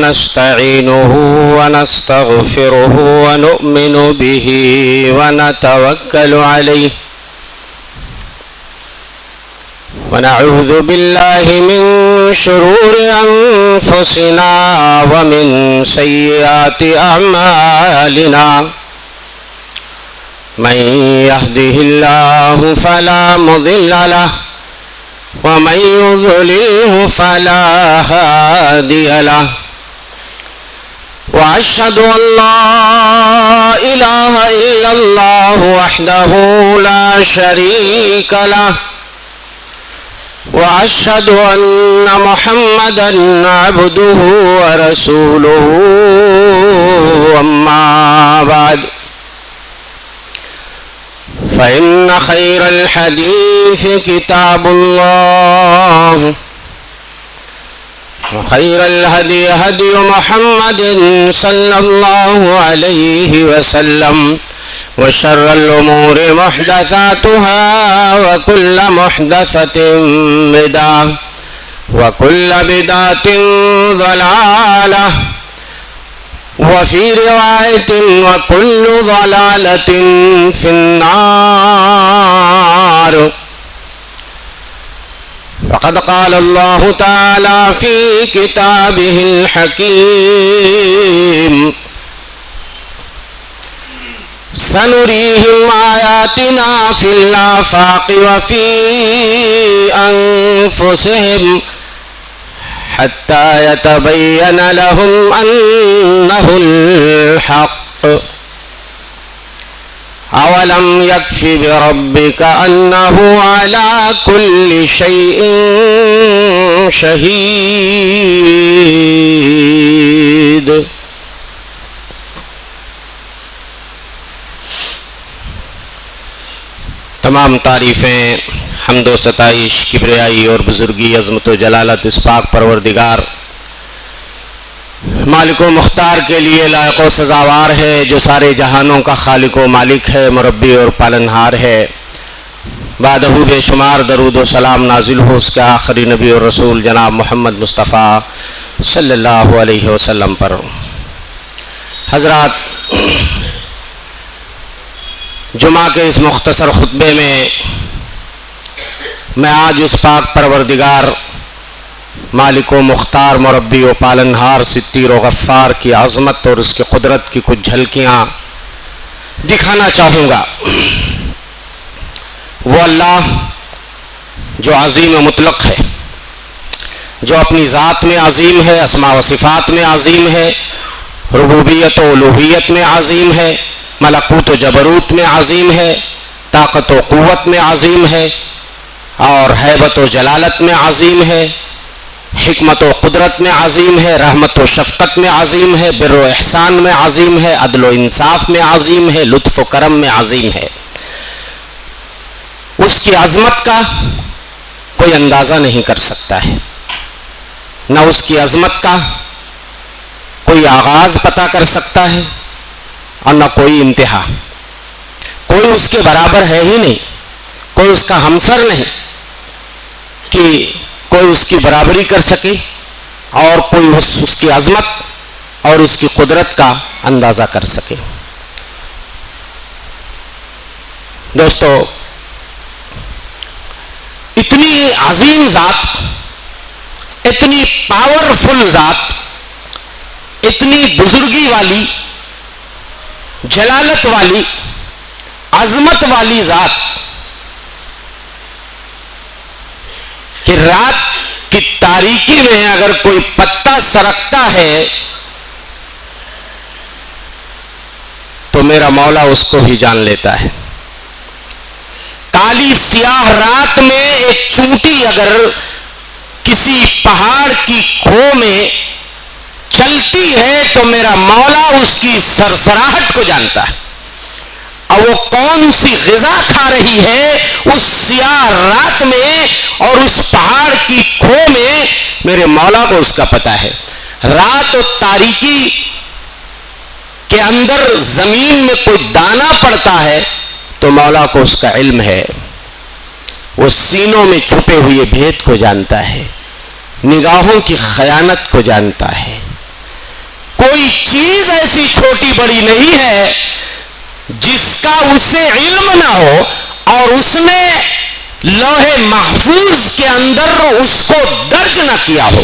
ونستعينه ونستغفره ونؤمن به ونتوكل عليه ونعوذ بالله من شرور أنفسنا ومن سيئات أعمالنا من يهده الله فلا مضل له ومن يضلله فلا هادي له وأشهد أن لا إله إلا الله وحده لا شريك له وأشهد أن محمدا عبده ورسوله أما بعد فإن خير الحديث كتاب الله وخير الهدي هدي محمد صلى الله عليه وسلم وشر الأمور محدثاتها وكل محدثة بدعة وكل بدعة ضلالة وفي رواية وكل ضلالة في النار. وقد قال الله تعالى في كتابه الحكيم سنريهم آياتنا في الآفاق وفي أنفسهم حتى يتبين لهم أنه الحق أولم يكف بربك أنه على كل شيء شهيد. تمام تعریفیں حمد و ستائش کبریائی اور بزرگی عظمت و جلالت اس پاک پروردگار مالک و مختار کے لیے لائق و سزاوار ہے، جو سارے جہانوں کا خالق و مالک ہے، مربی اور پالنہار ہے۔ بعدہ بے شمار درود و سلام نازل ہو اس کے آخری نبی اور رسول جناب محمد مصطفیٰ صلی اللہ علیہ وسلم پر۔ حضرات، جمعہ کے اس مختصر خطبے میں آج اس پاک پروردگار مالک و مختار مربی و پالنہار ستیر و غفار کی عظمت اور اس کی قدرت کی کچھ جھلکیاں دکھانا چاہوں گا۔ وہ اللہ جو عظیم و مطلق ہے، جو اپنی ذات میں عظیم ہے، اسماء و صفات میں عظیم ہے، ربوبیت و الوہیت میں عظیم ہے، ملکوت و جبروت میں عظیم ہے، طاقت و قوت میں عظیم ہے، اور ہیبت و جلالت میں عظیم ہے، حکمت و قدرت میں عظیم ہے، رحمت و شفقت میں عظیم ہے، بر و احسان میں عظیم ہے، عدل و انصاف میں عظیم ہے، لطف و کرم میں عظیم ہے۔ اس کی عظمت کا کوئی اندازہ نہیں کر سکتا ہے، نہ اس کی عظمت کا کوئی آغاز پتہ کر سکتا ہے اور نہ کوئی انتہا۔ کوئی اس کے برابر ہے ہی نہیں، کوئی اس کا ہمسر نہیں کہ کوئی اس کی برابری کر سکے اور کوئی اس کی عظمت اور اس کی قدرت کا اندازہ کر سکے۔ دوستو، اتنی عظیم ذات، اتنی پاورفل ذات، اتنی بزرگی والی، جلالت والی، عظمت والی ذات کہ رات کی تاریکی میں اگر کوئی پتا سرکتا ہے تو میرا مولا اس کو ہی جان لیتا ہے۔ کالی سیاہ رات میں ایک چونٹی اگر کسی پہاڑ کی کھو میں چلتی ہے تو میرا مولا اس کی سرسراہٹ کو جانتا ہے، اور وہ کون سی غذا کھا رہی ہے اس سیاہ رات میں اور اس پہاڑ کی کھو میں، میرے مولا کو اس کا پتہ ہے۔ رات و تاریکی کے اندر زمین میں کوئی دانہ پڑتا ہے تو مولا کو اس کا علم ہے، وہ سینوں میں چھپے ہوئے بھید کو جانتا ہے، نگاہوں کی خیانت کو جانتا ہے، کوئی چیز ایسی چھوٹی بڑی نہیں ہے جس کا اسے علم نہ ہو اور اس نے لوح محفوظ کے اندر اس کو درج نہ کیا ہو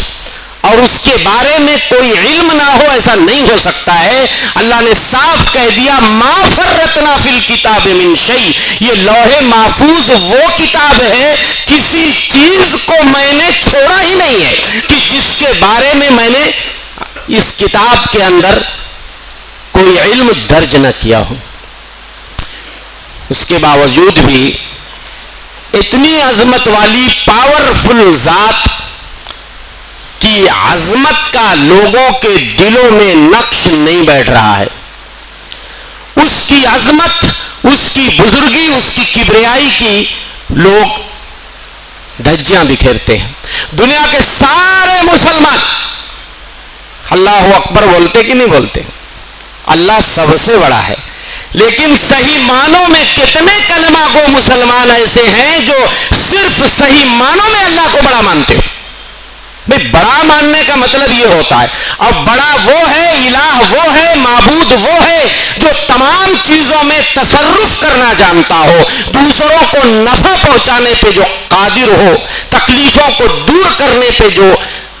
اور اس کے بارے میں کوئی علم نہ ہو، ایسا نہیں ہو سکتا ہے۔ اللہ نے صاف کہہ دیا ما فرطنا فی الکتاب من شیء، یہ لوح محفوظ وہ کتاب ہے کسی چیز کو میں نے چھوڑا ہی نہیں ہے کہ جس کے بارے میں نے اس کتاب کے اندر کوئی علم درج نہ کیا ہو۔ اس کے باوجود بھی اتنی عظمت والی پاورفل ذات کی عظمت کا لوگوں کے دلوں میں نقش نہیں بیٹھ رہا ہے۔ اس کی عظمت، اس کی بزرگی، اس کی کبریائی کی لوگ دھجیاں بکھیرتے ہیں۔ دنیا کے سارے مسلمان اللہ اکبر بولتے کہ نہیں بولتے؟ اللہ سب سے بڑا ہے، لیکن صحیح معنوں میں کتنے کلمہ گو مسلمان ایسے ہیں جو صرف صحیح معنوں میں اللہ کو بڑا مانتے ہو؟ بھئی بڑا ماننے کا مطلب یہ ہوتا ہے، اور بڑا وہ ہے، الہ وہ ہے، معبود وہ ہے جو تمام چیزوں میں تصرف کرنا جانتا ہو، دوسروں کو نفع پہنچانے پہ جو قادر ہو، تکلیفوں کو دور کرنے پہ جو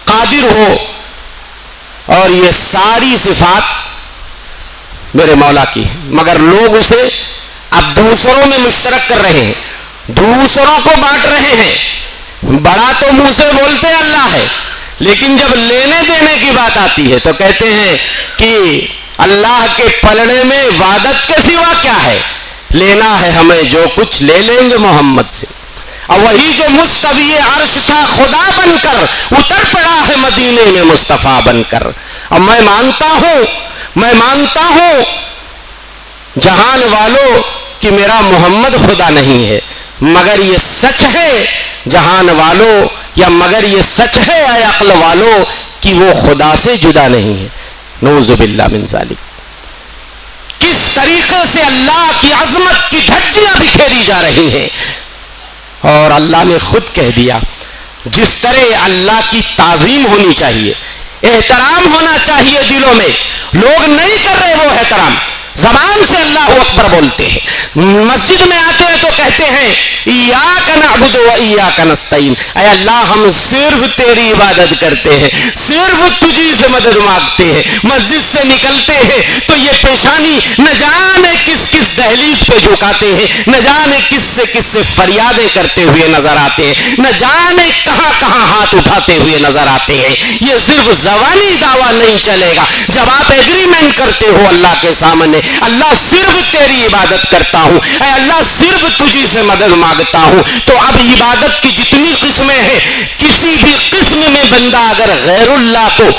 قادر ہو، اور یہ ساری صفات میرے مولا کی ہے۔ مگر لوگ اسے اب دوسروں میں مشترک کر رہے ہیں، دوسروں کو بانٹ رہے ہیں۔ بڑا تو منہ سے بولتے اللہ ہے، لیکن جب لینے دینے کی بات آتی ہے تو کہتے ہیں کہ اللہ کے پلڑے میں عبادت کے سوا کیا ہے، لینا ہے ہمیں جو کچھ لے لیں گے محمد سے۔ اور وہی جو مستوی عرش تھا خدا بن کر اتر پڑا ہے مدینے میں مصطفیٰ بن کر۔ اور میں مانتا ہوں جہان والوں کہ میرا محمد خدا نہیں ہے، مگر یہ سچ ہے جہان والوں، یا مگر یہ سچ ہے اے عقل والوں کہ وہ خدا سے جدا نہیں ہے۔ نعوذ باللہ من ذالک۔ کس طریقے سے اللہ کی عظمت کی دھجیاں بکھیری جا رہی ہیں، اور اللہ نے خود کہہ دیا جس طرح اللہ کی تعظیم ہونی چاہیے، احترام ہونا چاہیے دلوں میں، لوگ نہیں کر رہے وہ احترام، زبان سے اللہ اکبر بولتے ہیں، مسجد میں آتے ہیں تو کہتے ہیں ایاک نعبد و ایاک نستعین، اے اللہ ہم صرف تیری عبادت کرتے ہیں، صرف تجھی سے مدد مانگتے ہیں۔ مسجد سے نکلتے ہیں تو یہ پیشانی نہ جانے کس کس دہلیز پہ جھکاتے ہیں، نہ جانے کس سے فریادیں کرتے ہوئے نظر آتے ہیں، نہ جانے کہاں کہاں ہاتھ اٹھاتے ہوئے نظر آتے ہیں۔ یہ صرف زبانی دعویٰ نہیں چلے گا، جب آپ ایگریمنٹ کرتے ہو اللہ کے سامنے، اللہ صرف تیری عبادت کرتا ہوں، اے اللہ صرف تجھی سے مدد مانگتا ہوں، تو اب عبادت کی جتنی قسمیں ہیں، کسی بھی قسم میں بندہ اگر غیر اللہ کو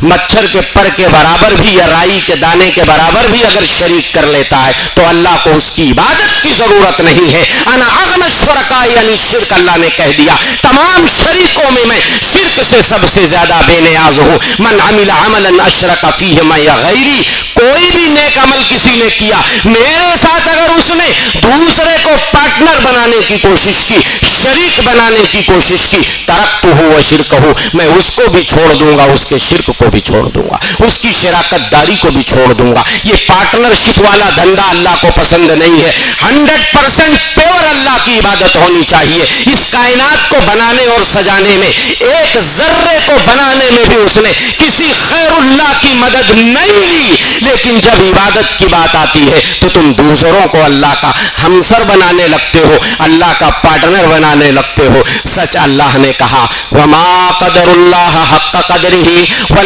مچھر کے پر کے برابر بھی یا رائی کے دانے کے برابر بھی اگر شریک کر لیتا ہے تو اللہ کو اس کی عبادت کی ضرورت نہیں ہے۔ انا اغنی الشرکاء یعنی شرک، اللہ نے کہہ دیا تمام شریکوں میں شرک سے سب سے زیادہ بے نیاز ہوں۔ من عمل عملا اشرک فیہ معی غیری، کوئی بھی نیک عمل کسی نے کیا میرے ساتھ اگر اس نے دوسرے کو پارٹنر بنانے کی کوشش کی، شریک بنانے کی کوشش کی، ترکتہ و شرکہ، میں اس کو بھی چھوڑ دوں گا، اس کے شرک کو بھی چھوڑ دوں گا، اس کی شراکت داری کو بھی چھوڑ دوں گا۔ یہ پارٹنرشپ والا دھندا اللہ کو پسند نہیں ہے۔ 100% پیور اللہ کی عبادت ہونی چاہیے۔ اس کائنات کو بنانے اور سجانے میں، ایک ذرے کو بنانے میں بھی اس نے کسی خیر اللہ کی مدد نہیں لی، لیکن جب عبادت کی بات آتی ہے تو تم دوسروں کو اللہ کا ہمسر بنانے لگتے ہو، اللہ کا پارٹنر بنانے لگتے ہو۔ سچ اللہ نے کہا وما قدر اللہ حق قدرہ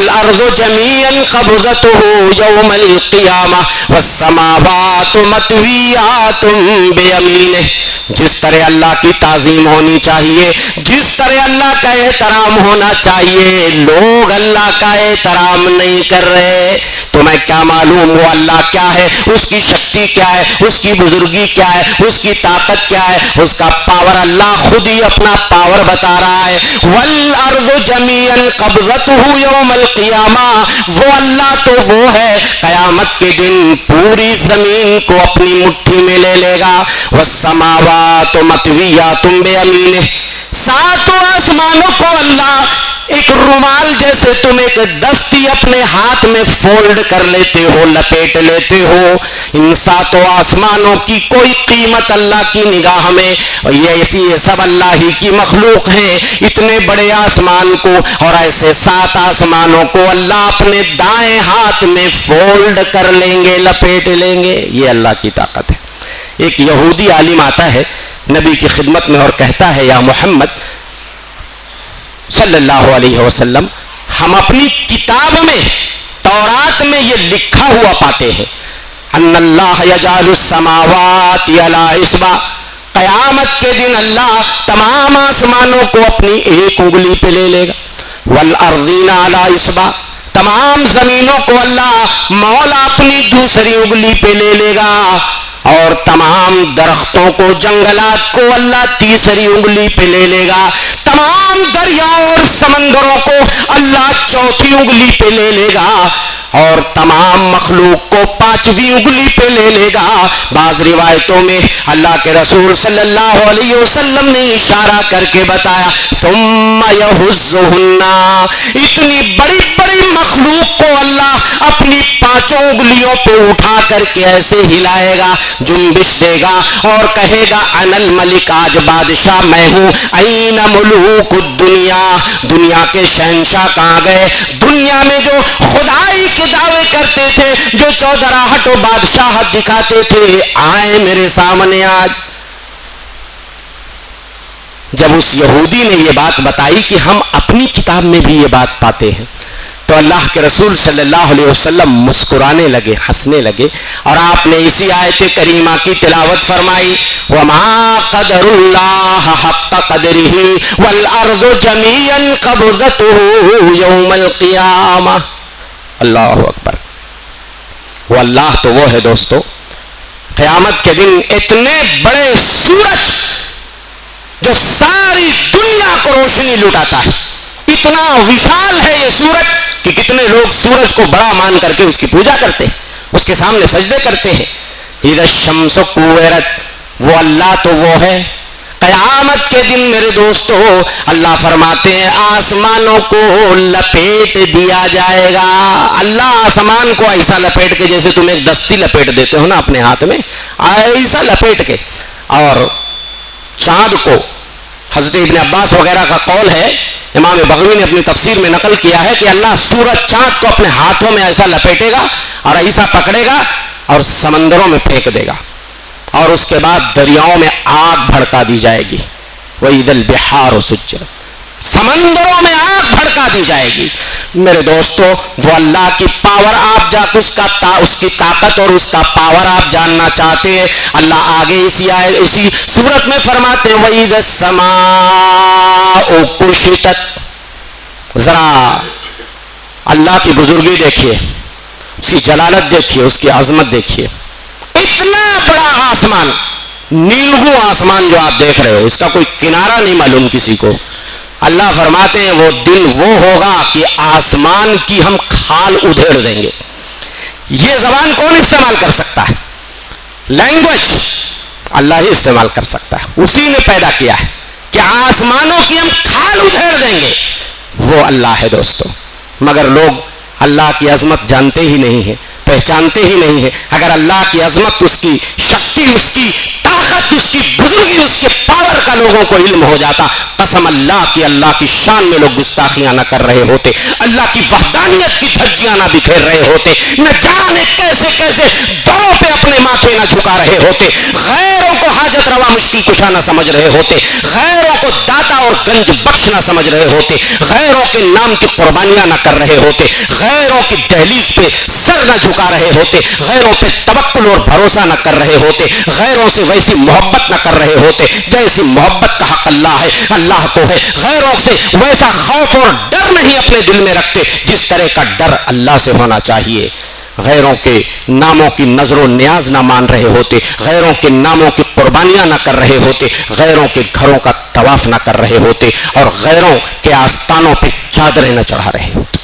والارض جميعا قبضته يوم القيامة والسماوات مطويات بيمينه۔ جس طرح اللہ کی تعظیم ہونی چاہیے، جس طرح اللہ کا احترام ہونا چاہیے، لوگ اللہ کا احترام نہیں کر رہے۔ تمہیں کیا معلوم وہ اللہ کیا ہے، اس کی شکتی کیا ہے، اس کی بزرگی کیا ہے، اس کی طاقت کیا ہے، اس کا پاور اللہ خود ہی اپنا پاور بتا رہا ہے۔ والارض جميعا قبضته يوم القیامہ، وہ اللہ تو وہ ہے قیامت کے دن پوری زمین کو اپنی مٹھی میں لے لے گا۔ والسماوات مطویات بیمینہ، ساتوں آسمانوں کو اللہ ایک رومال جیسے تم ایک دستی اپنے ہاتھ میں فولڈ کر لیتے ہو، لپیٹ لیتے ہو، ان ساتوں آسمانوں کی کوئی قیمت اللہ کی نگاہ میں، یہ سب اللہ ہی کی مخلوق ہیں، اتنے بڑے آسمان کو اور ایسے 7 آسمانوں کو اللہ اپنے دائیں ہاتھ میں فولڈ کر لیں گے، لپیٹ لیں گے، یہ اللہ کی طاقت ہے۔ ایک یہودی عالم آتا ہے نبی کی خدمت میں اور کہتا ہے، یا محمد صلی اللہ علیہ وسلم، ہم اپنی کتاب میں تورات میں یہ لکھا ہوا پاتے ہیں، ان اللہ یجعل السماوات علی اصبع، قیامت کے دن اللہ تمام آسمانوں کو اپنی ایک انگلی پہ لے لے گا، والارضین علی اصبع، تمام زمینوں کو اللہ مولا اپنی دوسری انگلی پہ لے لے گا، اور تمام درختوں کو، جنگلات کو اللہ تیسری انگلی پہ لے لے گا، تمام دریاؤں اور سمندروں کو اللہ چوتھی انگلی پہ لے لے گا، اور تمام مخلوق کو 5ویں انگلی پہ لے لے گا۔ بعض روایتوں میں اللہ کے رسول صلی اللہ علیہ وسلم نے اشارہ کر کے بتایا، ثم یہزہن، اتنی بڑی بڑی مخلوق کو اللہ اپنی 5 انگلیوں پہ اٹھا کر کے ایسے ہلائے گا، جنبش دے گا اور کہے گا، انا الملک، آج بادشاہ میں ہوں، این ملوک الدنیا، دنیا کے شہنشاہ کہاں گئے؟ دنیا میں جو خدائی کے دعوے کرتے تھے، جو چودراہٹ و بادشاہت دکھاتے تھے، آئے میرے سامنے آج۔ جب اس یہودی نے یہ بات بتائی کہ ہم اپنی کتاب میں بھی یہ بات پاتے ہیں، تو اللہ کے رسول صلی اللہ علیہ وسلم مسکرانے لگے، ہنسنے لگے، اور آپ نے اسی آیت کریمہ کی تلاوت فرمائی، وَمَا قَدَرُ اللَّهَ حَقَّ قَدْرِهِ وَالْأَرْضُ جَمِيعًا قَبْضَتُهُ يَوْمَ الْقِيَامَةِ۔ اللہ اکبر۔ وہ اللہ تو وہ ہے دوستو، قیامت کے دن اتنے بڑے سورج جو ساری دنیا کو روشنی لٹاتا ہے، اتنا وشال ہے یہ سورج کہ کتنے لوگ سورج کو بڑا مان کر کے اس کی پوجا کرتے ہیں، اس کے سامنے سجدے کرتے ہیں۔ اذا الشمس کورت، وہ اللہ تو وہ ہے۔ قیامت کے دن میرے دوستو اللہ فرماتے ہیں آسمانوں کو لپیٹ دیا جائے گا۔ اللہ آسمان کو ایسا لپیٹ کے، جیسے تم ایک دستی لپیٹ دیتے ہو نا اپنے ہاتھ میں، ایسا لپیٹ کے، اور چاند کو، حضرت ابن عباس وغیرہ کا قول ہے، امام بغوی نے اپنی تفسیر میں نقل کیا ہے کہ اللہ سورج چاند کو اپنے ہاتھوں میں ایسا لپیٹے گا اور ایسا پکڑے گا اور سمندروں میں پھینک دے گا، اور اس کے بعد دریاؤں میں آگ بھڑکا دی جائے گی۔ وَإِذَا الْبِحَارُ سُجِّرَتْ، سمندروں میں آگ بھڑکا دی جائے گی۔ میرے دوستو وہ اللہ کی پاور آپ اس کی طاقت اور اس کا پاور آپ جاننا چاہتے ہیں، اللہ آگے اسی سورت میں فرماتے ہیں وَإِذَا السَّمَاءُ كُشِطَتْ۔ ذرا اللہ کی بزرگی دیکھیے، اس کی جلالت دیکھیے، اس کی عظمت دیکھیے۔ اتنا بڑا آسمان، نیلگوں آسمان جو آپ دیکھ رہے ہو، اس کا کوئی کنارہ نہیں معلوم کسی کو۔ اللہ فرماتے ہیں وہ دن وہ ہوگا کہ آسمان کی ہم کھال ادھیڑ دیں گے۔ یہ زبان کون استعمال کر سکتا ہے؟ لینگویج اللہ ہی استعمال کر سکتا ہے، اسی نے پیدا کیا ہے کہ آسمانوں کی ہم کھال ادھیڑ دیں گے، وہ اللہ ہے دوستو۔ مگر لوگ اللہ کی عظمت جانتے ہی نہیں ہیں، پہچانتے ہی نہیں ہیں۔ اگر اللہ کی عظمت، اس کی شکتی، اس کی طاقت، اس کی بزرگی، اس کے پاور کا لوگوں کو علم ہو جاتا، قسم اللہ کی، اللہ کی شان میں لوگ گستاخیاں نہ کر رہے ہوتے، اللہ کی وحدانیت کی دھجیاں نہ بکھیر رہے ہوتے، نہ جانے کیسے کیسے دوروں پہ اپنے ماتھے نہ جھکا رہے ہوتے، غیروں کو حاجت روا مشکل کشا نہ سمجھ رہے ہوتے، غیروں کو داتا اور گنج بخش نہ سمجھ رہے ہوتے، غیروں کے نام کی قربانیاں نہ کر رہے ہوتے، غیروں کی دہلیز پہ سر نہ جھکا رہے ہوتے، غیروں پہ توکل اور بھروسہ نہ کر رہے ہوتے، غیروں سے ویسی محبت نہ کر رہے ہوتے جیسی محبت کا حق اللہ ہے، اللہ کو ہے، غیروں سے ویسا خوف اور ڈر نہیں اپنے دل میں رکھتے جس طرح کا ڈر اللہ سے ہونا چاہیے، غیروں کے ناموں کی نظر و نیاز نہ مان رہے ہوتے، غیروں کے ناموں کی قربانیاں نہ کر رہے ہوتے، غیروں کے گھروں کا طواف نہ کر رہے ہوتے، اور غیروں کے آستانوں پہ چادریں نہ چڑھا رہے ہوتے۔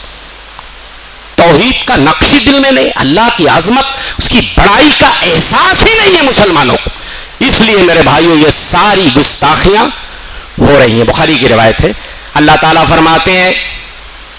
توحید کا نقش ہی دل میں نہیں، اللہ کی عظمت، اس کی بڑائی کا احساس ہی نہیں ہے مسلمانوں کو۔ اس لیے میرے بھائیوں یہ ساری گستاخیاں ہو رہی ہیں۔ بخاری کی روایت ہے، اللہ تعالیٰ فرماتے ہیں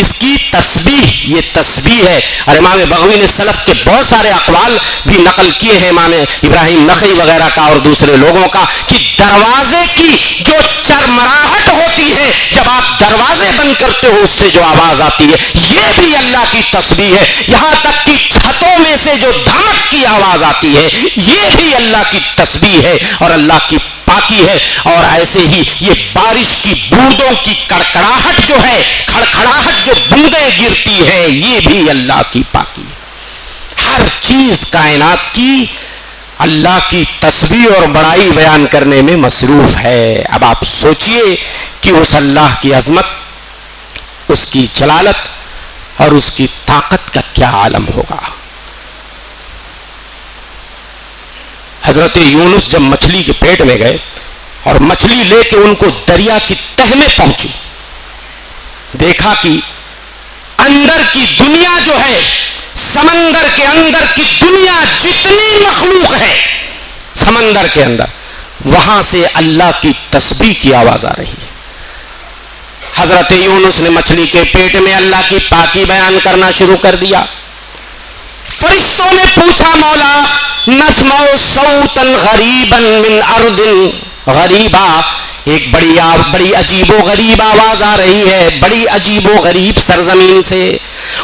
اس کی تسبیح، یہ تسبیح ہے. اور امام بغوی نے سلف کے بہت سارے اقوال بھی نقل کیے ہیں امام ابراہیم نخعی وغیرہ کا اور دوسرے لوگوں کا، کہ دروازے کی جو چرمراہٹ ہوتی ہے جب آپ دروازے بند کرتے ہو اس سے جو آواز آتی ہے یہ بھی اللہ کی تسبیح ہے. یہاں تک کہ چھتوں میں سے جو دھمک کی آواز آتی ہے یہ بھی اللہ کی تسبیح ہے اور اللہ کی پاکی ہے. اور ایسے ہی یہ بارش کی بوندوں کی کڑکڑاہٹ جو ہے، کھڑکھڑاہٹ جو بوندیں گرتی ہے یہ بھی اللہ کی پاکی ہے. ہر چیز کائنات کی اللہ کی تسبیح اور بڑائی بیان کرنے میں مصروف ہے. اب آپ سوچئے کہ اس اللہ کی عظمت، اس کی جلالت اور اس کی طاقت کا کیا عالم ہوگا. حضرت یونس جب مچھلی کے پیٹ میں گئے اور مچھلی لے کے ان کو دریا کی تہ میں پہنچی، دیکھا کہ اندر کی دنیا جو ہے، سمندر کے اندر کی دنیا جتنی مخلوق ہے سمندر کے اندر، وہاں سے اللہ کی تسبیح کی آواز آ رہی ہے. حضرت یونس نے مچھلی کے پیٹ میں اللہ کی پاکی بیان کرنا شروع کر دیا. فرشتوں نے پوچھا مولا نسمع صوتا غریبا من ارض غریبا، ایک بڑی عجیب و غریب آواز آ رہی ہے، بڑی عجیب و غریب سرزمین سے.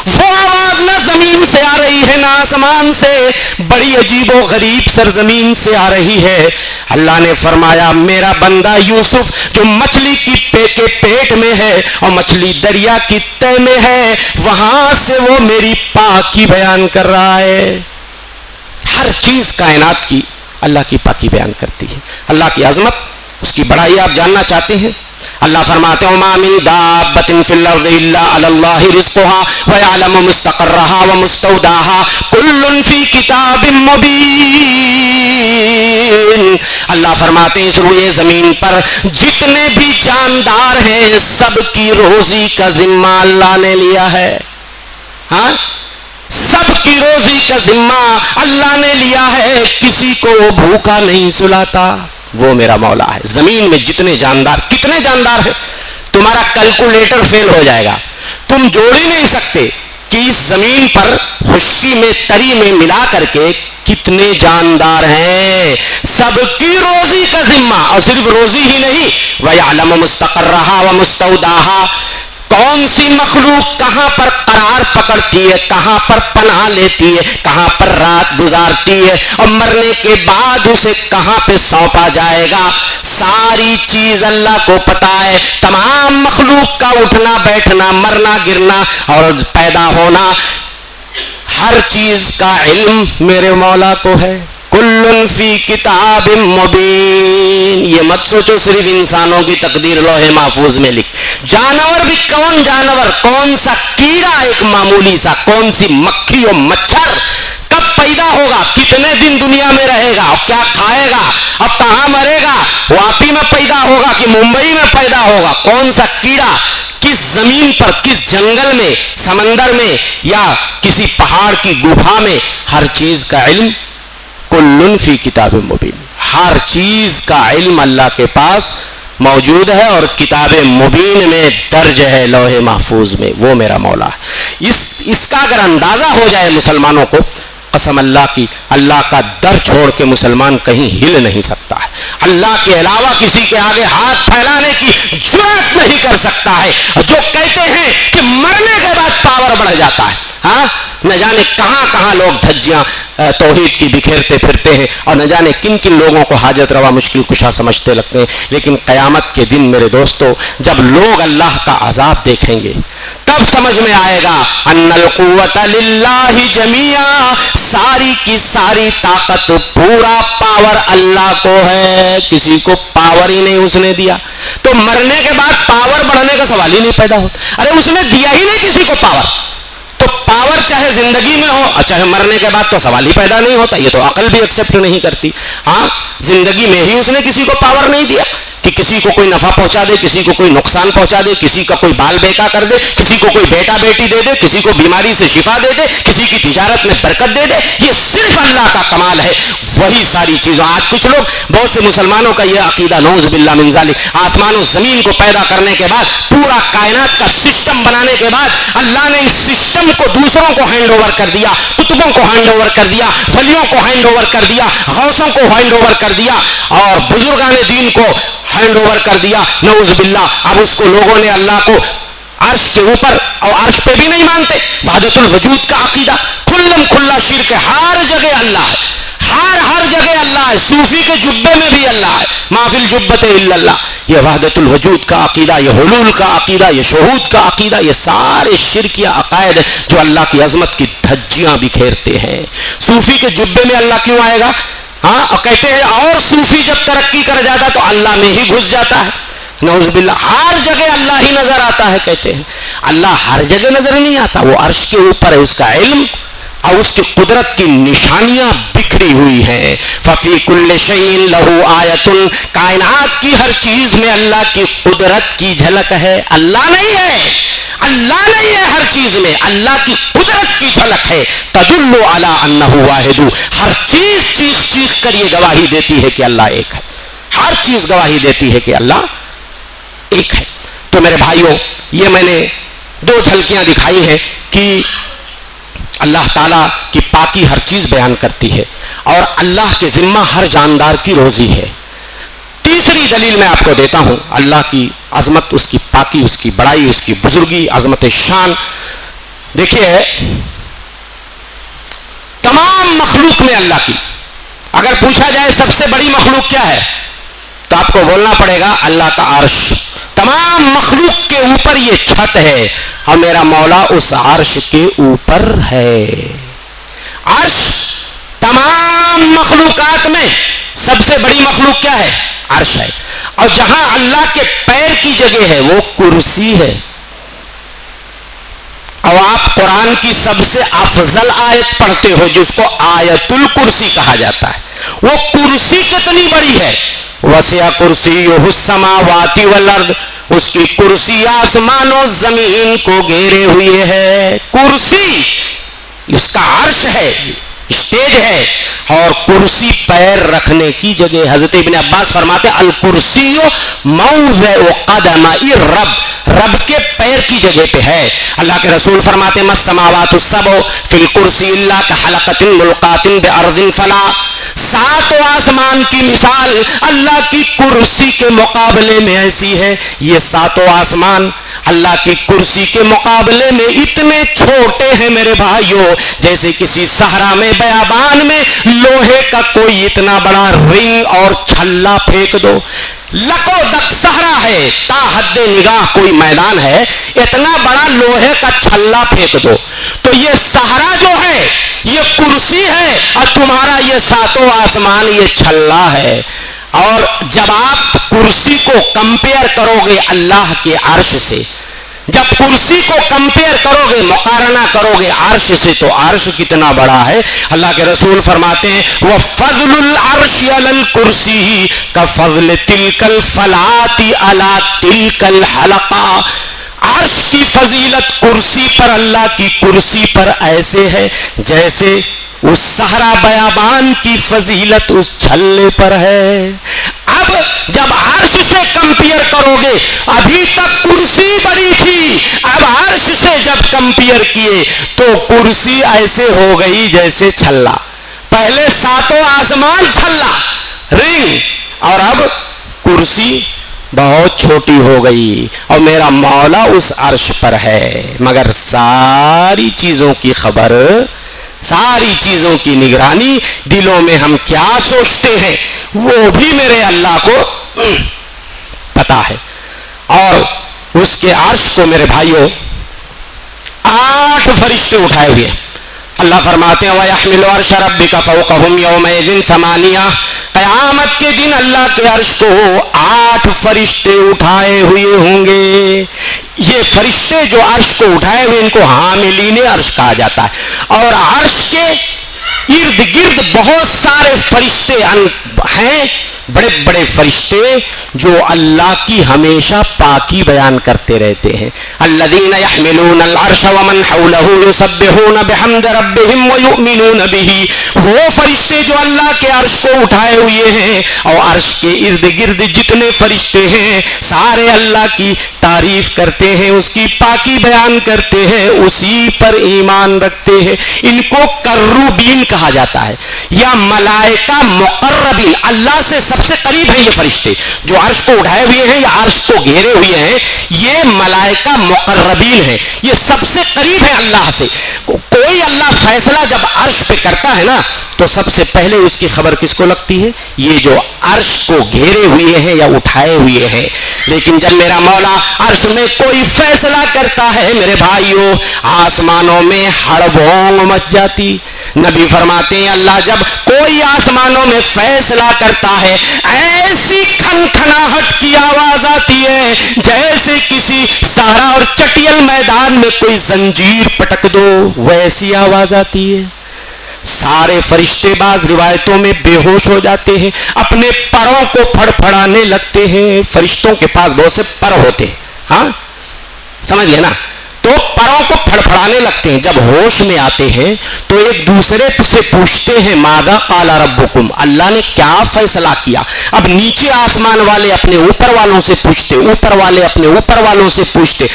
وہ آواز نہ زمین سے آ رہی ہے نہ آسمان سے، بڑی عجیب و غریب سرزمین سے آ رہی ہے. اللہ نے فرمایا میرا بندہ یوسف جو مچھلی کے پیٹ میں ہے اور مچھلی دریا کی تہ میں ہے، وہاں سے وہ میری پاکی بیان کر رہا ہے. ہر چیز کائنات کی اللہ کی پاکی بیان کرتی ہے. اللہ کی عظمت، اس کی بڑائی آپ جاننا چاہتے ہیں؟ اللہ فرماتے ہیں ما من دابۃ فی الارض الا علی اللہ رزقها ویعلم مستقرها ومستودعها کل فی کتاب مبین. اللہ فرماتے ہیں اس روئے زمین پر جتنے بھی جاندار ہیں سب کی روزی کا ذمہ اللہ نے لیا ہے. ہاں، سب کی روزی کا ذمہ اللہ نے لیا ہے، کسی کو وہ بھوکا نہیں سلاتا. وہ میرا مولا ہے. زمین میں جتنے جاندار، کتنے جاندار ہیں تمہارا کیلکولیٹر فیل ہو جائے گا، تم جوڑ ہی نہیں سکتے کہ اس زمین پر خشکی میں تری میں ملا کر کے کتنے جاندار ہیں. سب کی روزی کا ذمہ، اور صرف روزی ہی نہیں، وَيَعْلَمُ مُسْتَقَرَّهَا وَمُسْتَوْدَعَهَا، کون سی مخلوق کہاں پر قرار پکڑتی ہے، کہاں پر پناہ لیتی ہے، کہاں پر رات گزارتی ہے، اور مرنے کے بعد اسے کہاں پہ سونپا جائے گا. ساری چیز اللہ کو پتا ہے. تمام مخلوق کا اٹھنا بیٹھنا، مرنا گرنا اور پیدا ہونا، ہر چیز کا علم میرے مولا کو ہے. کل فی کتاب مبین. یہ مت سوچو صرف انسانوں کی تقدیر لوح محفوظ میں لکھ. جانور بھی، کون جانور، کون سا کیڑا ایک معمولی سا، کون سی مکھی اور مچھر کب پیدا ہوگا، کتنے دن دنیا میں رہے گا، اور کیا کھائے گا، اب کہاں مرے گا، واپی میں پیدا ہوگا کہ ممبئی میں پیدا ہوگا، کون سا کیڑا کس زمین پر، کس جنگل میں، سمندر میں یا کسی پہاڑ کی گفا میں، ہر چیز کا علم کل فی کتاب مبین. ہر چیز کا علم اللہ کے پاس موجود ہے اور کتاب مبین میں درج ہے، لوح محفوظ میں. وہ میرا مولا ہے. اس کا اگر اندازہ ہو جائے مسلمانوں کو، قسم اللہ کی، اللہ کا در چھوڑ کے مسلمان کہیں ہل نہیں سکتا ہے. اللہ کے علاوہ کسی کے آگے ہاتھ پھیلانے کی جرات نہیں کر سکتا ہے. جو کہتے ہیں کہ مرنے کے بعد پاور بڑھ جاتا ہے، ہاں، نہ جانے کہاں کہاں لوگ دھجیاں توحید کی بکھیرتے پھرتے ہیں اور نہ جانے کن کن لوگوں کو حاجت روا مشکل کشا سمجھتے لگتے ہیں. لیکن قیامت کے دن میرے دوستو، جب لوگ اللہ کا عذاب دیکھیں گے تب سمجھ میں آئے گا ان القوت للہ جمیعا، ساری کی ساری طاقت، پورا پاور اللہ کو ہے، کسی کو پاور ہی نہیں اس نے دیا. تو مرنے کے بعد پاور بڑھنے کا سوال ہی نہیں پیدا ہوتا. ارے اس نے دیا ہی نہیں کسی کو پاور، تو پاور چاہے زندگی میں ہو اور چاہے مرنے کے بعد تو سوال ہی پیدا نہیں ہوتا. یہ تو عقل بھی ایکسپٹ نہیں کرتی. ہاں، زندگی میں ہی اس نے کسی کو پاور نہیں دیا، کہ کسی کو کوئی نفع پہنچا دے، کسی کو کوئی نقصان پہنچا دے، کسی کا کوئی بال بیکا کر دے، کسی کو کوئی بیٹا بیٹی دے دے، کسی کو بیماری سے شفا دے دے، کسی کی تجارت میں برکت دے دے، یہ صرف اللہ کا کمال ہے. وہی ساری چیزیں آج کچھ لوگ، بہت سے مسلمانوں کا یہ عقیدہ، نعوذ باللہ من ذالک، آسمان و زمین کو پیدا کرنے کے بعد، پورا کائنات کا سسٹم بنانے کے بعد اللہ نے اس سسٹم کو دوسروں کو ہینڈ اوور کر دیا، کتبوں کو ہینڈ اوور کر دیا، ولیوں کو ہینڈ اوور کر دیا، غوثوں کو ہینڈ اوور کر دیا، اور بزرگان دین کو ہینڈ اوور کر دیا. نعوذ باللہ. اب اس کو لوگوں نے اللہ کو عرش کے اوپر اور عرش پہ بھی نہیں مانتے. وحدت الوجود کا عقیدہ کھلم کھلا شرک ہے. ہر جگہ اللہ ہے، ہر جگہ اللہ ہے. صوفی کے جبے میں بھی اللہ ہے، ما فی الجبۃ الا اللہ. یہ وحدت الوجود کا عقیدہ، یہ حلول کا عقیدہ، یہ شہود کا عقیدہ، یہ سارے شرکیہ عقائد جو اللہ کی عظمت کی دھجیاں بکھیرتے ہیں. صوفی کے جبے میں اللہ کیوں آئے گا؟ ہاں، اور کہتے ہیں اور صوفی جب ترقی کر جاتا تو اللہ میں ہی گھس جاتا ہے. نعوذ باللہ. ہر جگہ اللہ ہی نظر آتا ہے. کہتے ہیں اللہ ہر جگہ نظر نہیں آتا، وہ عرش کے اوپر ہے. اس کا علم اور اس کی قدرت کی نشانیاں بکھری ہوئی ہیں. ففی کل شیء لہ آیۃ. کائنات کی ہر چیز میں اللہ کی قدرت کی جھلک ہے. اللہ نہیں ہے، اللہ نہیں ہے ہر چیز میں، اللہ کی قدرت کی جھلک ہے. تدل علی انہ واحد. ہر چیز چیخ چیخ کر یہ گواہی دیتی ہے کہ اللہ ایک ہے. ہر چیز گواہی دیتی ہے کہ اللہ ایک ہے. تو میرے بھائیوں، یہ میں نے دو جھلکیاں دکھائی ہیں کہ اللہ تعالیٰ کی پاکی ہر چیز بیان کرتی ہے اور اللہ کے ذمہ ہر جاندار کی روزی ہے. تیسری دلیل میں آپ کو دیتا ہوں، اللہ کی عظمت، اس کی پاکی، اس کی بڑائی، اس کی بزرگی، عظمت شان. دیکھیے، تمام مخلوق میں اللہ کی اگر پوچھا جائے سب سے بڑی مخلوق کیا ہے تو آپ کو بولنا پڑے گا اللہ کا عرش. تمام مخلوق کے اوپر یہ چھت ہے اور میرا مولا اس عرش کے اوپر ہے. عرش تمام مخلوقات میں سب سے بڑی مخلوق کیا ہے؟ عرش ہے. اور جہاں اللہ کے پیر کی جگہ ہے وہ کرسی ہے. اور آپ قرآن کی سب سے افضل آیت پڑھتے ہو جس کو آیت الکرسی کہا جاتا ہے. وہ کرسی کتنی بڑی ہے؟ وسع کرسیہ السماوات والارض. اس کی کرسی آسمان و زمین کو گھیرے ہوئے ہے. کرسی اس کا عرش ہے، اسٹیج ہے، اور کرسی پیر رکھنے کی جگہ. حضرت ابن عباس فرماتے الکرسی موضع قدم الرب. رب کے پیر کی جگہ پہ ہے. اللہ کے رسول فرماتے السماوات السبع فی الکرسی الا کحلقۃ ملقاۃ بارض فلا. ساتوں آسمان کی مثال اللہ کی کرسی کے مقابلے میں ایسی ہے. یہ ساتوں آسمان اللہ کی کرسی کے مقابلے میں اتنے چھوٹے ہیں میرے بھائیوں، جیسے کسی صحرا میں، بیابان میں لوہے کا کوئی اتنا بڑا رنگ اور چھلا پھینک دو. لکو دک صحرا ہے، تا حد نگاہ کوئی میدان ہے، اتنا بڑا لوہے کا چھلا پھینک دو تو یہ صحرا جو ہے یہ کرسی ہے اور تمہارا یہ ساتوں آسمان یہ چھلا ہے. اور جب آپ کرسی کو کمپیئر کرو گے اللہ کے عرش سے، جب کرسی کو کمپیئر کرو گے، مقارنہ کرو گے عرش سے، تو عرش کتنا بڑا ہے. اللہ کے رسول فرماتے ہیں وَفَضْلُ الْعَرْشِ عَلَى الْكُرْسِي كَفَضْلِ تِلْكَ الْفَلَاةِ عَلَى تِلْكَ الْحَلَقَةِ. عرش کی فضیلت کرسی پر، اللہ کی کرسی پر ایسے ہے جیسے اس صحرا بیابان کی فضیلت اس چھلے پر ہے. اب جب عرش سے کمپیئر کرو گے، ابھی تک کرسی بڑی تھی، اب عرش سے جب کمپیئر کیے تو کرسی ایسے ہو گئی جیسے چھلا. پہلے ساتوں آسمان چھلا رنگ، اور اب کرسی بہت چھوٹی ہو گئی اور میرا مولا اس عرش پر ہے. مگر ساری چیزوں کی خبر، ساری چیزوں کی نگرانی، دلوں میں ہم کیا سوچتے ہیں وہ بھی میرے اللہ کو پتا ہے. اور اس کے عرش کو میرے بھائیوں 8 فرشتے اٹھائے ہوئے ہیں. اللہ فرماتے ہیں وَيَحْمِلُ عَرْشَ رَبِّكَ فَوْقَهُمْ يَوْمَئِذٍ ثَمَانِيَةٌ. قیامت کے دن اللہ کے عرش کو 8 فرشتے اٹھائے ہوئے ہوں گے. یہ فرشتے جو عرش کو اٹھائے ہوئے ان کو حاملین عرش کہا جاتا ہے. اور عرش کے ارد گرد بہت سارے فرشتے ہیں بڑے بڑے فرشتے جو اللہ کی ہمیشہ پاکی بیان کرتے رہتے ہیں. الذین یحملون العرش ومن حولہ یسبحون بحمد ربہم ویؤمنون بہ. وہ فرشتے جو اللہ کے عرش کو اٹھائے ہوئے ہیں اور عرش کے ارد گرد جتنے فرشتے ہیں سارے اللہ کی تعریف کرتے ہیں, اس کی پاکی بیان کرتے ہیں, اسی پر ایمان رکھتے ہیں. ان کو کروبین کہا جاتا ہے یا ملائکہ مقربین. اللہ سے سب سے قریب ہیں یہ فرشتے جو عرش کو اٹھائے ہوئے ہیں یا عرش کو گھیرے ہوئے ہیں. یہ ملائکہ مقربین ہیں, یہ سب سے قریب ہے اللہ سے. کوئی اللہ فیصلہ جب عرش پہ کرتا ہے نا تو سب سے پہلے اس کی خبر کس کو لگتی ہے؟ یہ جو عرش کو گھیرے ہوئے ہیں یا اٹھائے ہوئے ہیں. لیکن جب میرا مولا عرش میں کوئی فیصلہ کرتا ہے میرے بھائیوں, آسمانوں میں ہڑبونگ مچ جاتی. نبی فرماتے ہیں اللہ جب کوئی آسمانوں میں فیصلہ کرتا ہے ایسی کھنکھناہٹ کی آواز آتی ہے جیسے کسی صحرا اور چٹیل میدان میں کوئی زنجیر پٹک دو, ویسی آواز آتی ہے. سارے فرشتے بعض روایتوں میں بے ہوش ہو جاتے ہیں, اپنے پروں کو پھڑ پھڑانے لگتے ہیں. فرشتوں کے پاس بہت سے پر ہوتے ہیں, ہاں سمجھ گئے نا, تو پروں کو پھڑ پھڑانے لگتے ہیں. جب ہوش میں آتے ہیں تو ایک دوسرے سے پوچھتے ہیں ماذا قال ربکم, اللہ نے کیا فیصلہ کیا. اب نیچے آسمان والے اپنے اوپر والوں سے پوچھتے, اوپر والے اپنے اوپر والوں سے پوچھتے.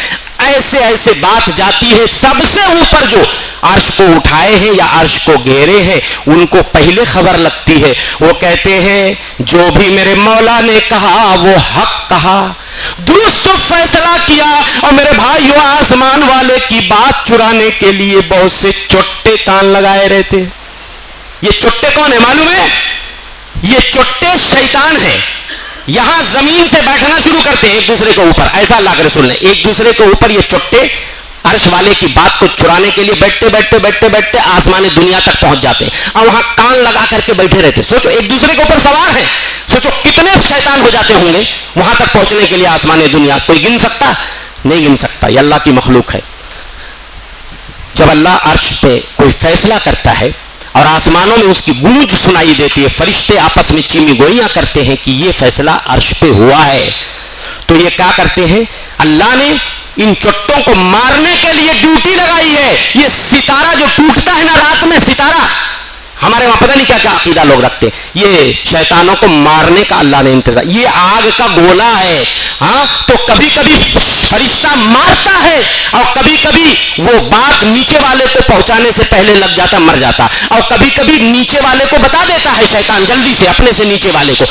ایسے ایسے بات جاتی ہے. سب سے اوپر جو عرش کو اٹھائے ہیں یا عرش کو گھیرے ہیں ان کو پہلے خبر لگتی ہے. وہ کہتے ہیں جو بھی میرے مولا نے کہا وہ حق کہا, درست فیصلہ کیا. اور میرے بھائیو آسمان والے کی بات چرانے کے لیے بہت سے چٹے کان لگائے رہتے. یہ چٹے کون ہیں معلوم ہے؟ یہ چٹے شیطان ہیں. یہاں زمین سے بیٹھنا شروع کرتے ہیں ایک دوسرے کے اوپر. ایسا اللہ کے رسول نے ایک دوسرے کے اوپر یہ چٹے عرش والے کی بات کو چرانے کے لیے بیٹھتے بیٹھتے بیٹھتے بیٹھتے آسمان دنیا تک پہنچ جاتے ہیں اور وہاں کان لگا کر کے بیٹھے رہتے. سوچو ایک دوسرے کے اوپر سوار ہیں, سوچو کتنے شیطان ہو جاتے ہوں گے وہاں تک پہنچنے کے لیے آسمان دنیا. کوئی گن سکتا؟ نہیں گن سکتا. یہ اللہ کی مخلوق ہے. جب اللہ عرش پہ کوئی فیصلہ کرتا ہے اور آسمانوں میں اس کی گونج سنائی دیتی ہے, فرشتے آپس میں چیمی گوئیاں کرتے ہیں کہ یہ فیصلہ عرش پہ ہوا ہے, تو یہ کیا کرتے ہیں؟ اللہ نے ان چٹوں کو مارنے کے لیے ڈیوٹی لگائی ہے. یہ ستارہ جو ٹوٹتا ہے نا رات میں, ستارہ ہمارے وہاں پتہ نہیں کیا کیا عقیدہ لوگ رکھتے ہیں, یہ شیطانوں کو مارنے کا اللہ نے انتظام. یہ آگ کا گولا ہے, ہاں تو کبھی کبھی فرشتہ مارتا ہے اور کبھی کبھی وہ بات نیچے والے کو پہنچانے سے پہلے لگ جاتا, مر جاتا, اور کبھی کبھی نیچے والے کو بتا دیتا ہے شیطان جلدی سے اپنے سے نیچے والے کو.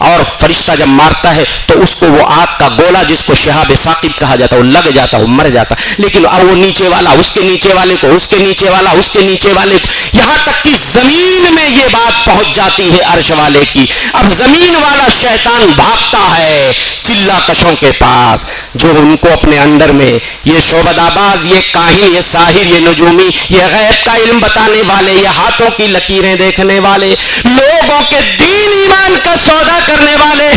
اور فرشتہ جب مارتا ہے تو اس کو وہ آگ کا گولا جس کو شہاب ثاقب کہا جاتا ہے وہ لگ جاتا, وہ مر جاتا. لیکن اب وہ نیچے والا اس کے نیچے والے کو, اس کے نیچے والا اس کے نیچے والے کو, یہاں تک کہ زمین میں یہ بات پہنچ جاتی ہے عرش والے کی. اب زمین والا شیطان بھاگتا ہے چلا کشوں کے پاس جو ان کو اپنے اندر میں یہ شعبد آباز, یہ کاہن, یہ ساحر, یہ نجومی, یہ غیب کا علم بتانے والے, یہ ہاتھوں کی لکیریں دیکھنے والے, لوگوں کے دین ایمان کا سودا کرنے والے,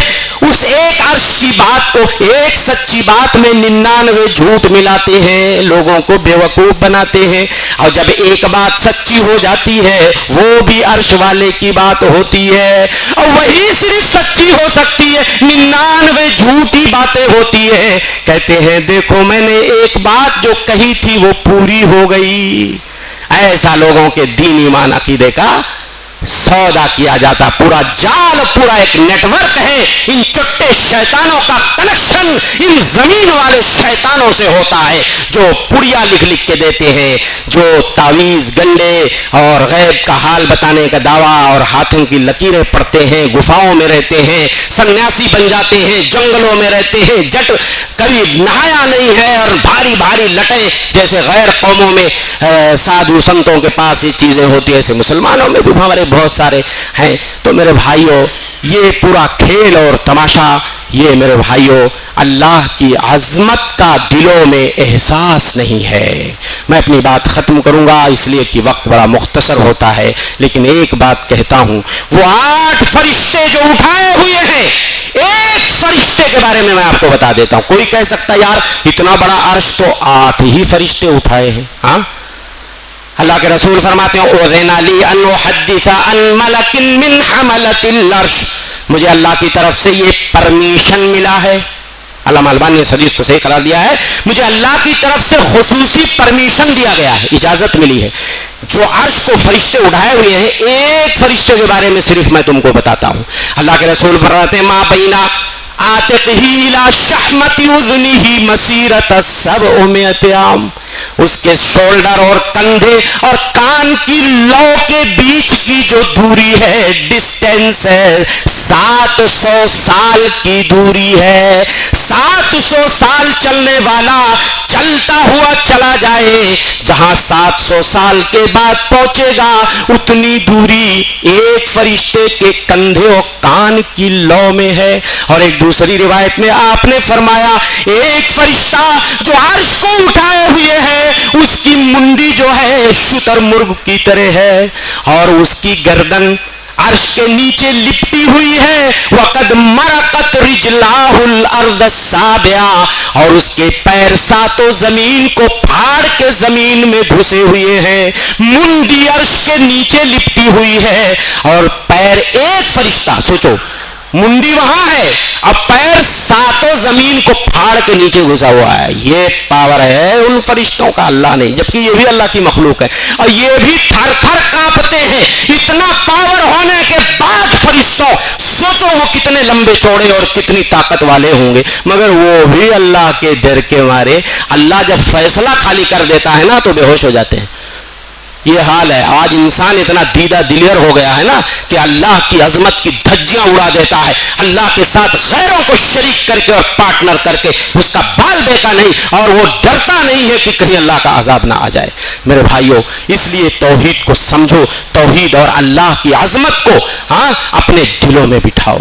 اس ایک عرش کی بات کو ایک سچی بات میں 99 جھوٹ ملاتے ہیں, لوگوں کو بے وقوف بناتے ہیں. اور جب ایک بات سچی ہو جاتی ہے وہ بھی عرش والے کی بات ہوتی ہے, اور وہی صرف سچی ہو سکتی ہے, 99 جھوٹی باتیں ہوتی ہیں. کہتے ہیں دیکھو میں نے ایک بات جو کہی تھی وہ پوری ہو گئی. ایسا لوگوں کے دین ایمان عقیدے کا سودا کیا جاتا. پورا جال, پورا ایک نیٹ ورک ہے. ان چٹے شیطانوں کا کنیکشن ان زمین والے شیطانوں سے ہوتا ہے جو پڑیا لکھ لکھ کے دیتے ہیں, جو تعویذ گنڈے اور غیب کا حال بتانے کا دعویٰ اور ہاتھوں کی لکیریں پڑھتے ہیں, گفاؤں میں رہتے ہیں, سنیاسی بن جاتے ہیں, جنگلوں میں رہتے ہیں, جٹ کبھی نہایا نہیں ہے اور بھاری بھاری لٹیں جیسے غیر قوموں میں سادھو سنتوں کے پاس یہ چیزیں ہوتی ہیں, ایسے مسلمانوں میں بھی ہمارے بہت سارے ہیں. تو میرے بھائیوں یہ پورا کھیل اور تماشا, یہ میرے بھائیوں اللہ کی عظمت کا دلوں میں احساس نہیں ہے. میں اپنی بات ختم کروں گا اس لیے کہ وقت بڑا مختصر ہوتا ہے, لیکن ایک بات کہتا ہوں, وہ 8 فرشتے جو اٹھائے ہوئے ہیں, ایک فرشتے کے بارے میں آپ کو بتا دیتا ہوں. کوئی کہہ سکتا یار اتنا بڑا عرش تو 8 ہی فرشتے اٹھائے ہیں. ہاں اللہ کے رسول فرماتے ہیں اذن لی ان احدث عن ملک من حملۃ العرش, مجھے اللہ کی طرف سے یہ پرمیشن ملا ہے، علامہ البانی نے اس حدیث کو صحیح قرار دیا ہے، مجھے اللہ کی طرف سے خصوصی پرمیشن دیا گیا ہے، اجازت ملی ہے۔ جو عرش کو فرشتے اٹھائے ہوئے ہیں، ایک فرشتے کے بارے میں صرف میں تم کو بتاتا ہوں۔ اللہ کے رسول فرماتے ہیں ما بینا عاتقہ الی شحمۃ اذنہ مسیرۃ 700 عام، اس کے شولڈر اور کندھے اور کان کی لو کے بیچ کی جو دوری ہے، ڈسٹینس ہے، 700 سال کی دوری ہے۔ 700 سال چلنے والا چلتا ہوا چلا جائے، جہاں 700 سال کے بعد پہنچے گا اتنی دوری ایک فرشتے کے کندھے اور کان کی لو میں ہے۔ اور ایک دوسری روایت میں آپ نے فرمایا ایک فرشتہ جو عرش کو اٹھائے ہوئے ہے، اس کی منڈی جو ہے شتر مرغ کی طرح ہے، اور اس کی گردن عرش کے نیچے لپٹی ہوئی ہے۔ وقد مرقت رجلاہ الارض السابعہ، اور اس کے پیر ساتوں زمین کو پھاڑ کے زمین میں گھسے ہوئے ہیں، منڈی عرش کے نیچے لپٹی ہوئی ہے، اور پیر ایک فرشتہ، سوچو منڈی وہاں ہے، اب پیر ساتوں زمین کو پھاڑ کے نیچے گھسا ہوا ہے۔ یہ پاور ہے ان فرشتوں کا، اللہ نہیں، جبکہ یہ بھی اللہ کی مخلوق ہے، اور یہ بھی تھر تھر کانپتے ہیں۔ اتنا پاور ہونے کے بعد فرشتوں، سوچو وہ کتنے لمبے چوڑے اور کتنی طاقت والے ہوں گے، مگر وہ بھی اللہ کے ڈر کے مارے، اللہ جب فیصلہ خالی کر دیتا ہے نا تو بے ہوش ہو جاتے ہیں۔ یہ حال ہے آج، انسان اتنا دیدہ دلیر ہو گیا ہے نا کہ اللہ کی عظمت کی دھجیاں اڑا دیتا ہے، اللہ کے ساتھ غیروں کو شریک کر کے اور پارٹنر کر کے اس کا بال بیٹا نہیں، اور وہ ڈرتا نہیں ہے کہ کہیں اللہ کا عذاب نہ آ جائے۔ میرے بھائیوں، اس لیے توحید کو سمجھو، توحید اور اللہ کی عظمت کو اپنے دلوں میں بٹھاؤ،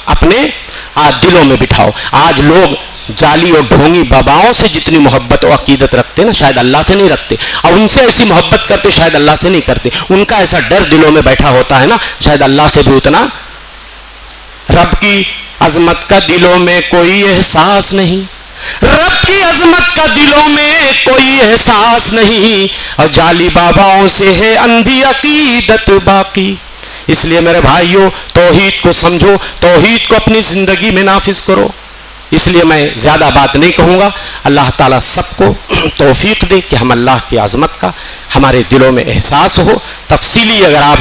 اپنے دلوں میں بٹھاؤ۔ آج لوگ جعلی اور ڈھونگی باباؤں سے جتنی محبت و عقیدت رکھتے نا، شاید اللہ سے نہیں رکھتے، اور ان سے ایسی محبت کرتے شاید اللہ سے نہیں کرتے، ان کا ایسا ڈر دلوں میں بیٹھا ہوتا ہے نا، شاید اللہ سے بھی اتنا۔ رب کی عظمت کا دلوں میں کوئی احساس نہیں، رب کی عظمت کا دلوں میں کوئی احساس نہیں، اور جعلی باباؤں سے ہے اندھی عقیدت باقی۔ اس لیے میرے بھائیوں، توحید کو سمجھو، توحید کو اپنی زندگی میں نافذ کرو۔ اس لیے میں زیادہ بات نہیں کہوں گا، اللہ تعالیٰ سب کو توفیق دے کہ ہم اللہ کی عظمت کا ہمارے دلوں میں احساس ہو۔ تفصیلی اگر آپ